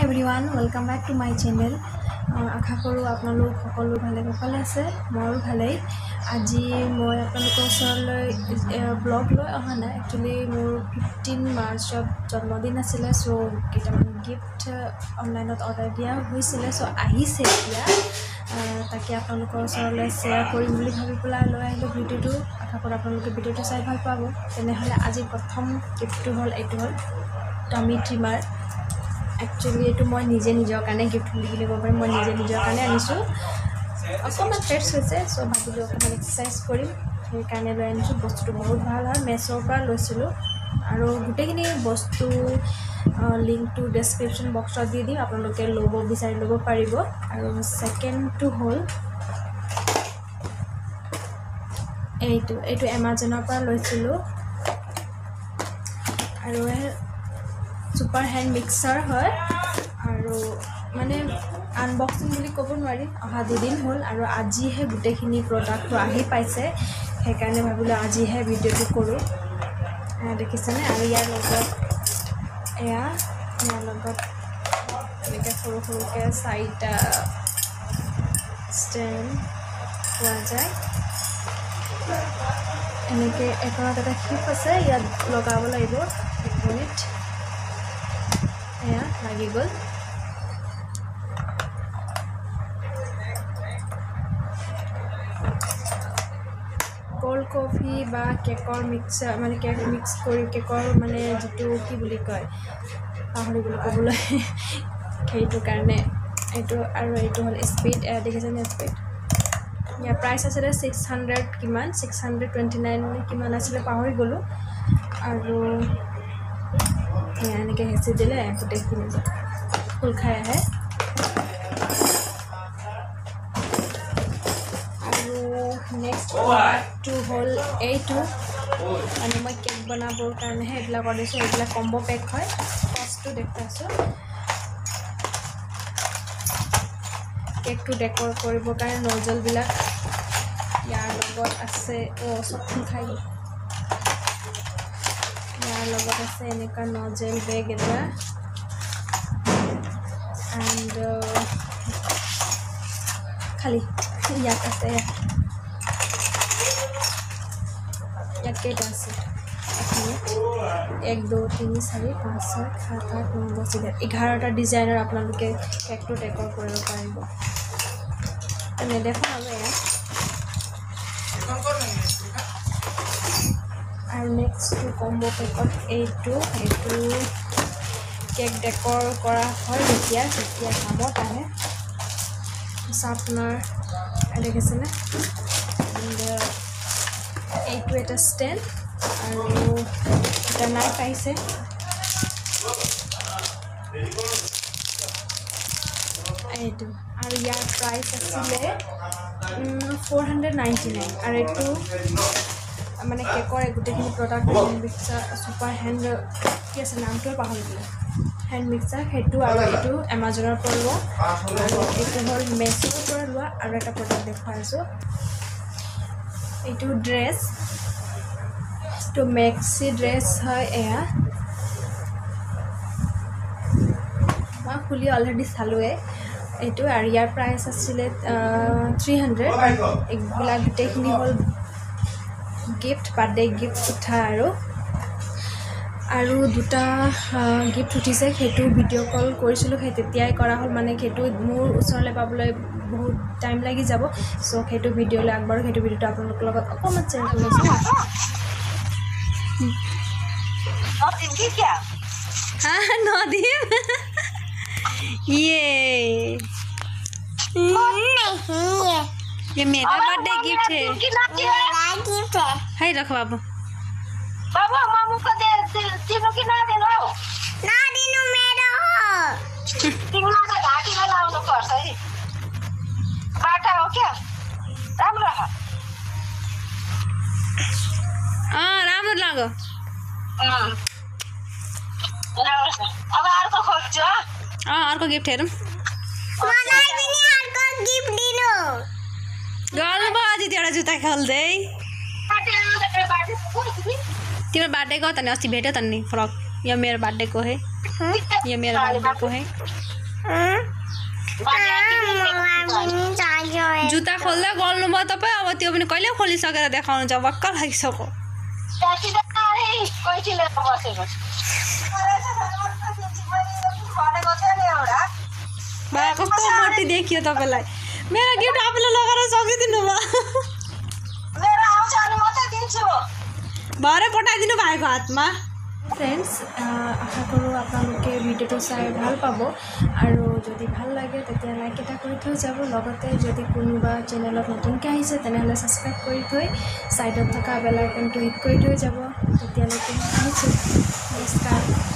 everyone, welcome back to my channel. আশা কৰোঁ আপোনালোক সকলো ভালে কুশলে আছে ময়ো ভালেই আজি মই আপোনালোকৰ ওচৰলৈ ব্লগ লৈ অহা নাই একচুৱেলি মোৰ 15 মাৰ্চত জন্মদিন আছিলে সো কেইটামান গিফ্ট অনলাইনত অৰ্ডাৰ দিয়া হৈছিলে সো আহিছে এতিয়া তাকে আপোনালোকৰ ওচৰলৈ শ্বেয়াৰ কৰিম বুলি ভাবি পেলাই লৈ আহিলোঁ ভিডিঅ'টো আশা কৰোঁ আপোনালোকে ভিডিঅ'টো চাই ভাল পাব তেনেহ'লে আজি প্ৰথম গিফ্টটো হ'ল এইটো হ'ল টামি ট্ৰিমাৰ Actually, itu মই নিজে নিজৰ কাৰণে গিফ্ট বুলি ক'ব পাৰিম মই নিজে নিজৰ কাৰণে আনিছোঁ অকণমান ফেটছ হৈছে চ' ভাবিলোঁ অকণমান এক্সাৰচাইজ কৰিম সেইকাৰণে লৈ আনিছোঁ বস্তুটো বহুত ভাল হয় মেছ'ৰ পৰা লৈছিলোঁ আৰু গোটেইখিনি বস্তু লিংকটো ডেছক্ৰিপশ্যন বক্সত দি দিম আপোনালোকে ল'ব বিচাৰি ল'ব পাৰিব আৰু ছেকেণ্ডটো হ'ল এইটো এমাজনৰ পৰা লৈছিলোঁ আৰু সুপাৰ হ্যান্ড মিক্সাৰ হয় আৰু মানে আনবক্সিং বুলি ক'ব নোৱাৰি অহা দুদিন হ'ল আৰু আজিহে গোটেইখিনি প্ৰডাক্টটো আহি পাইছে সেইকাৰণে ভাবিলোঁ আজিহে ভিডিঅ'টো কৰোঁ দেখিছেনে আৰু ইয়াৰ লগত এনেকৈ সৰু সৰুকৈ 4টা ষ্টেণ্ড পোৱা যায় এনেকৈ এখনত এটা ক্লিপ আছে ইয়াত লগাব লাগিব 1 মিনিট লাগি গ'ল কোল্ড কফি বা কেকৰ মিক্সাৰ মানে কেক মিক্স কৰি কেকৰ মানে যিটো কি বুলি কয় পাহৰি গ'লোঁ ক'বলৈ সেইটো কাৰণে এইটো আৰু এইটো হ'ল স্পীড দেখিছেনে স্পীড ইয়াৰ প্ৰাইচ আছিলে 600 কিমান 629 কিমান আছিলে পাহৰি গ'লোঁ আৰু এনেকৈ হেঁচি দিলে গোটেইখিনি ফুল খাই আহে আৰু নেক্সট প্ৰডাক্টটো হ'ল এইটো মানে মই কেক বনাবৰ কাৰণেহে এইবিলাক অৰ্ডাৰ দিছোঁ এইবিলাক কম্ব' পেক হয় ফাৰ্ষ্টটো দেখুৱাইছোঁ কেকটো ডেকৰ কৰিবৰ কাৰণে নজলবিলাক ইয়াৰ লগত আছে চব ফুল খাই গ'ল ইয়াৰ লগত আছে এনেকুৱা নজেল বেগ এটা এণ্ড খালি ইয়াত আছে ইয়াত কেইটা আছে 1 2 3 4 5 6 7 8 9 10 11টা ডিজাইনৰ আপোনালোকে কেকটো ডেকৰ কৰিব পাৰিব নেদেখোঁ আৰু আৰু নেক্সটটো কম্ব' পেকত এইটো কেক ডেকৰ কৰা হয় যেতিয়া কামত আহে আপোনাৰ দেখিছেনে এইটো এটা ষ্টেণ্ড আৰু এটা নাইফ আহিছে এইটো আৰু ইয়াৰ প্ৰাইচ আছিলে 499 আৰু এইটো মানে কেকৰ গোটেইখিনি প্ৰডাক্ট মিক্সাৰ ছুপাৰ হেণ্ড কি আছে নামটোৱে পাহৰি গ'লোঁ হেণ্ড মিক্সাৰ সেইটো আৰু এইটো এমাজনৰ পৰা লোৱা আৰু এইটো হ'ল মেছ'ৰ পৰা লোৱা আৰু এটা প্ৰডাক্ট দেখুৱাইছোঁ এইটো ড্ৰেছ এইটো মেক্সি ড্ৰেছ হয় এয়া মই খুলি অলৰেডি চালোঁৱে এইটো আৰু ইয়াৰ প্ৰাইচ আছিলে 300 এইবিলাক গোটেইখিনি হ'ল গিফ্ট বাৰ্থডে গিফ্ট উঠা আৰু দুটা গিফ্ট উঠিছে সেইটো ভিডিঅ' কল কৰিছিলোঁ সেই তেতিয়াই কৰা হ'ল মানে সেইটো মোৰ ওচৰলৈ পাবলৈ বহুত টাইম লাগি যাব চ' সেইটো ভিডিঅ'লৈ আগবাঢ়ো সেইটো ভিডিঅ'টো আপোনালোকৰ লগত অকণমান শ্বেয়াৰ কৰিছোঁ নদীম ये मेरा बर्थडे गिफ्ट है हाय रखो बाबू बाबा मामू को दे तीनों की ना देनो मेरा हो तीनों का घाटी में लाउनु पर्छ है बाटा हो क्या राम्रो हो राम्रो लाग्यो अब अर्को खोज्छु अर्को गिफ्ट हेरौँ मलाई पनि अर्को गिफ्ट दिनु गर्नु भयो अझै एउटा जुत्ता खोल्दै तिम्रो बर्थडे को त नि अस्ति भेट्यो त नि फ्रक यो मेरो बर्थडे को है जुत्ता खोल्दा गल्नुभयो तपाईँ अब त्यो पनि कहिले खोलिसकेर देखाउनुहुन्छ भक्क लागिसक्यो बा कस्तो मोटी देखियो तपाईँलाई मेरो गिफ्ट आफूले लगाएर सकिदिनु भयो भरे पठाइदिनु भएको हातमा ফ্রেন্ডস আশা কৰোঁ আপোনালোকে ভিডিঅ'টো চাই ভাল পাব আৰু যদি ভাল লাগে তেতিয়া লাইক এটা কৰি থৈ যাব লগতে যদি কোনোবা চেনেলত নতুনকৈ আহিছে তেনেহ'লে ছাবস্ক্ৰাইব কৰি থৈ ছাইডত থকা বেল আইকনটো হিট কৰি থৈ যাব তেতিয়ালৈকে আহিছোঁ নমস্কাৰ